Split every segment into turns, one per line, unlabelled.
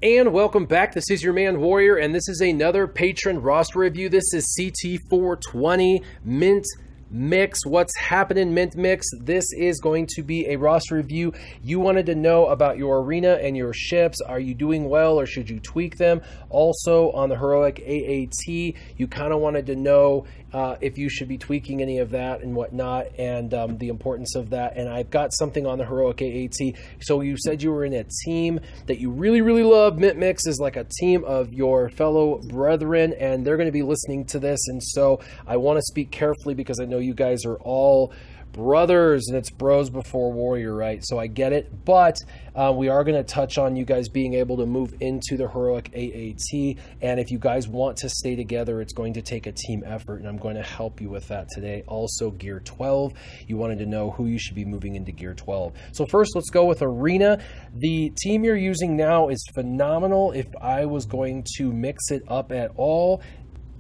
And welcome back. This is your man Warrior, and this is another patron roster review. This is CT420 Mint Mix. What's happening, Mint Mix? This is going to be a roster review. You wanted to know about your arena and your ships. Are you doing well, or should you tweak them? Also, on the Heroic AAT, you kind of wanted to know if you should be tweaking any of that and whatnot, and the importance of that. And I've got something on the Heroic AAT. So you said you were in a team that you really, really love. Mint Mix is like a team of your fellow brethren, and they're going to be listening to this. And so I want to speak carefully because I know you guys are all brothers, and it's bros before warrior, right? So I get it, but we are going to touch on you guys being able to move into the Heroic AAT, and if you guys want to stay together, it's going to take a team effort, and I'm going to help you with that today. Also, Gear 12, you wanted to know who you should be moving into Gear 12. So first, let's go with Arena. The team you're using now is phenomenal. If I was going to mix it up at all,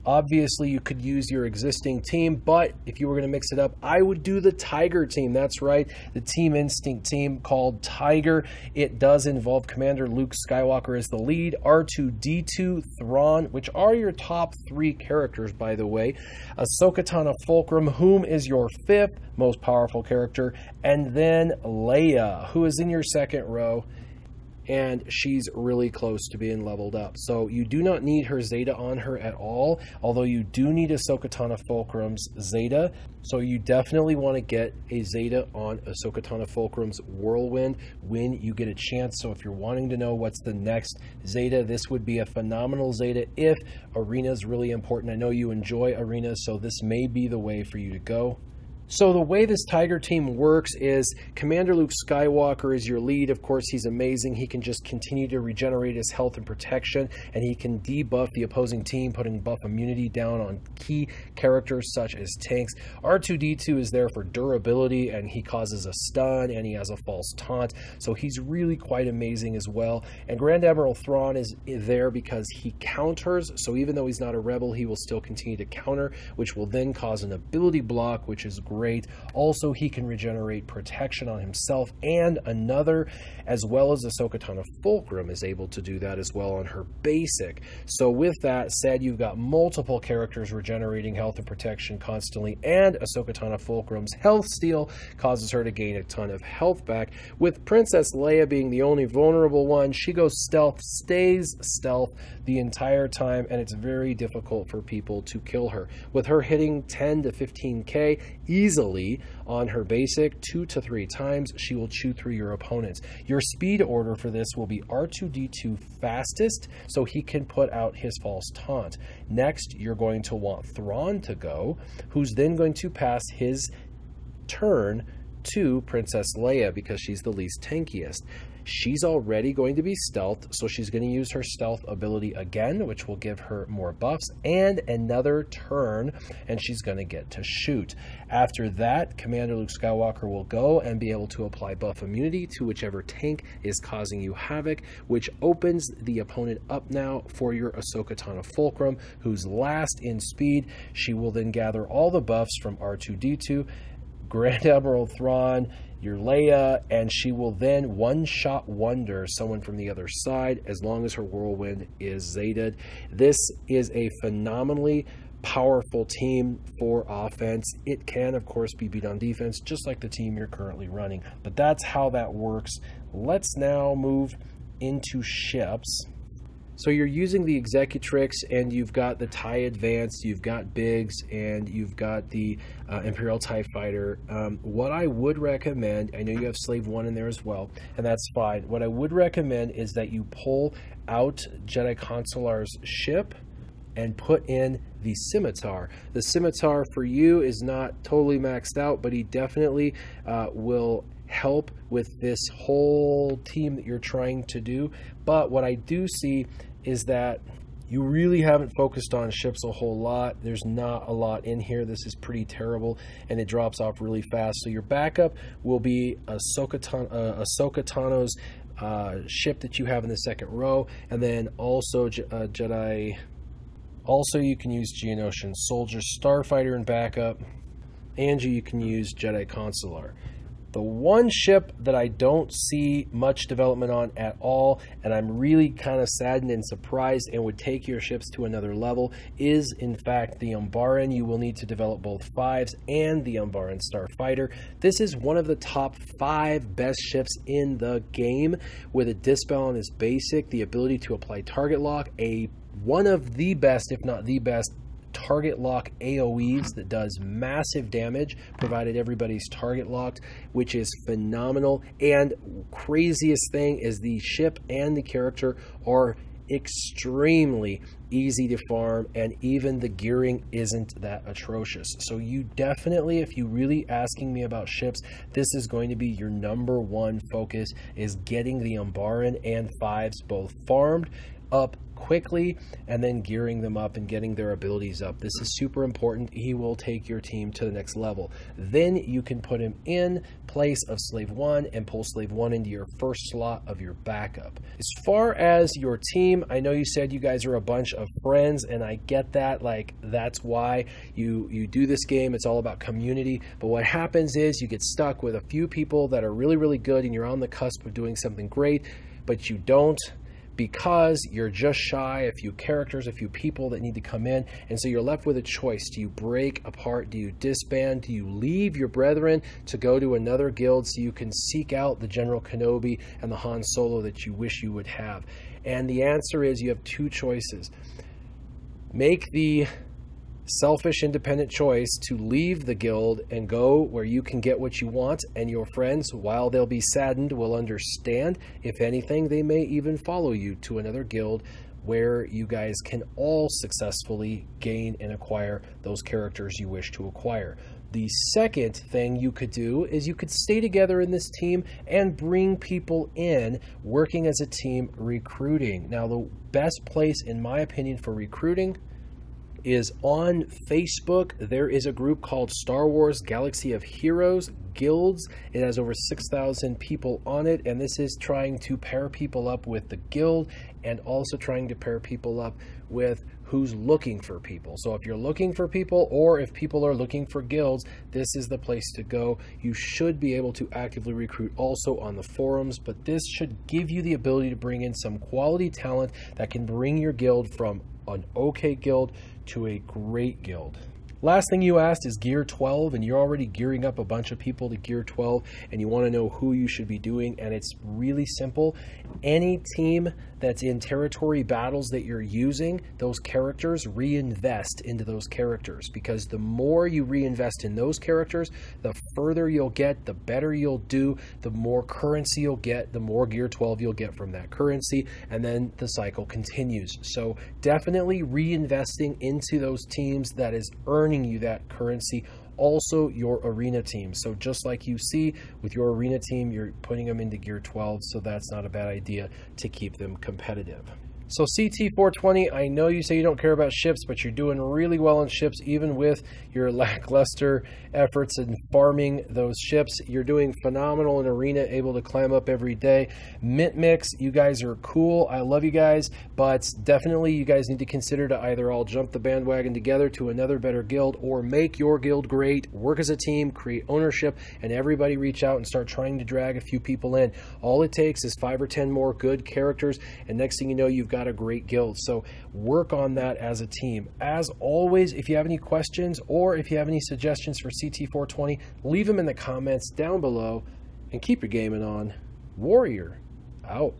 obviously, you could use your existing team, but if you were going to mix it up, I would do the Tiger team. That's right, the Team Instinct team called Tiger. It does involve Commander Luke Skywalker as the lead, R2-D2, Thrawn, which are your top 3 characters, by the way, Ahsoka Tano Fulcrum, whom is your 5th most powerful character, and then Leia, who is in your 2nd row, and she's really close to being leveled up. So you do not need her Zeta on her at all, although you do need Ahsoka Tano Fulcrum's Zeta. So you definitely want to get a Zeta on Ahsoka Tano Fulcrum's Whirlwind when you get a chance. So if you're wanting to know what's the next Zeta, this would be a phenomenal Zeta if Arena is really important. I know you enjoy Arena, so this may be the way for you to go. So the way this Tiger team works is Commander Luke Skywalker is your lead. Of course, he's amazing. He can just continue to regenerate his health and protection, and he can debuff the opposing team, putting buff immunity down on key characters such as tanks. R2-D2 is there for durability, and he causes a stun, and he has a false taunt, so he's really quite amazing as well. And Grand Admiral Thrawn is there because he counters, so even though he's not a rebel, he will still continue to counter, which will then cause an ability block, which is great. Also, he can regenerate protection on himself and another, as well as Ahsoka Tano Fulcrum is able to do that as well on her basic. So with that said, you've got multiple characters regenerating health and protection constantly, and Ahsoka Tano Fulcrum's health steal causes her to gain a ton of health back. With Princess Leia being the only vulnerable one, she goes stealth, stays stealth the entire time, and it's very difficult for people to kill her. With her hitting 10 to 15k easily on her basic 2 to 3 times, she will chew through your opponents. Your speed order for this will be R2-D2 fastest, so he can put out his false taunt. Next, you're going to want Thrawn to go, who's then going to pass his turn to Princess Leia because she's the least tankiest. She's already going to be stealth, so she's going to use her stealth ability again, which will give her more buffs, and another turn, and she's going to get to shoot. After that, Commander Luke Skywalker will go and be able to apply buff immunity to whichever tank is causing you havoc, which opens the opponent up now for your Ahsoka Tano Fulcrum, who's last in speed. She will then gather all the buffs from R2-D2, Grand Admiral Thrawn, your Leia, and she will then one-shot wonder someone from the other side as long as her Whirlwind is Zeta'd. This is a phenomenally powerful team for offense. It can, of course, be beat on defense, just like the team you're currently running, but that's how that works. Let's now move into ships. So you're using the Executrix, and you've got the TIE Advanced, you've got Biggs, and you've got the Imperial TIE Fighter. What I would recommend, I know you have Slave 1 in there as well, and that's fine. What I would recommend is that you pull out Jedi Consular's ship and put in the Scimitar. The Scimitar for you is not totally maxed out, but he definitely will help with this whole team that you're trying to do. But what I do see is that you really haven't focused on ships a whole lot. There's not a lot in here. This is pretty terrible, and it drops off really fast. So your backup will be Ahsoka Tano's ship that you have in the 2nd row, and then also Jedi. Also, you can use Geonosian Soldier Starfighter in backup, and you can use Jedi Consular. The one ship that I don't see much development on at all, and I'm really kind of saddened and surprised and would take your ships to another level, is in fact the Umbaran. You will need to develop both 5s and the Umbaran Starfighter. This is one of the top 5 best ships in the game, with a dispel on his basic, the ability to apply target lock, one of the best, if not the best, target lock AoEs that does massive damage provided everybody's target locked, which is phenomenal. And craziest thing is the ship and the character are extremely easy to farm, and even the gearing isn't that atrocious. So you definitely, if you really asking me about ships, this is going to be your #1 focus, is getting the Umbaran and 5s both farmed up quickly and then gearing them up and getting their abilities up. This is super important. He will take your team to the next level. Then you can put him in place of Slave 1 and pull Slave 1 into your first slot of your backup. As far as your team, I know you said you guys are a bunch of friends, and I get that. Like, that's why you do this game. It's all about community. But what happens is you get stuck with a few people that are really, really good, and you're on the cusp of doing something great, but you don't, because you're just shy a few characters, a few people that need to come in. And so you're left with a choice. Do you break apart? Do you disband? Do you leave your brethren to go to another guild so you can seek out the General Kenobi and the Han Solo that you wish you would have? And the answer is you have 2 choices. Make the selfish, independent choice to leave the guild and go where you can get what you want, and your friends, while they'll be saddened, will understand. If anything, they may even follow you to another guild where you guys can all successfully gain and acquire those characters you wish to acquire. The second thing you could do is you could stay together in this team and bring people in, working as a team, recruiting. Now, the best place, in my opinion, for recruiting is on Facebook. There is a group called Star Wars Galaxy of Heroes Guilds. It has over 6,000 people on it, and this is trying to pair people up with the guild and also trying to pair people up with who's looking for people. So if you're looking for people, or if people are looking for guilds, this is the place to go. You should be able to actively recruit also on the forums, but this should give you the ability to bring in some quality talent that can bring your guild from an okay guild to a great guild. Last thing you asked is Gear 12, and you're already gearing up a bunch of people to Gear 12, and you want to know who you should be doing, and it's really simple. Any team that's in territory battles that you're using, those characters, reinvest into those characters, because the more you reinvest in those characters, the further you'll get, the better you'll do, the more currency you'll get, the more Gear 12 you'll get from that currency, and then the cycle continues. So definitely reinvesting into those teams that is earning you that currency. Also your arena team. So just like you see with your arena team, you're putting them into Gear 12, so that's not a bad idea to keep them competitive. So CT420, I know you say you don't care about ships, but you're doing really well on ships, even with your lackluster efforts in farming those ships. You're doing phenomenal in arena, able to climb up every day. Mint Mix, you guys are cool. I love you guys, but definitely you guys need to consider to either all jump the bandwagon together to another better guild, or make your guild great, work as a team, create ownership, and everybody reach out and start trying to drag a few people in. All it takes is 5 or 10 more good characters, and next thing you know, you've got a great guild. So work on that as a team. As always, if you have any questions or if you have any suggestions for CT420, leave them in the comments down below, and keep your gaming on. Warrior out.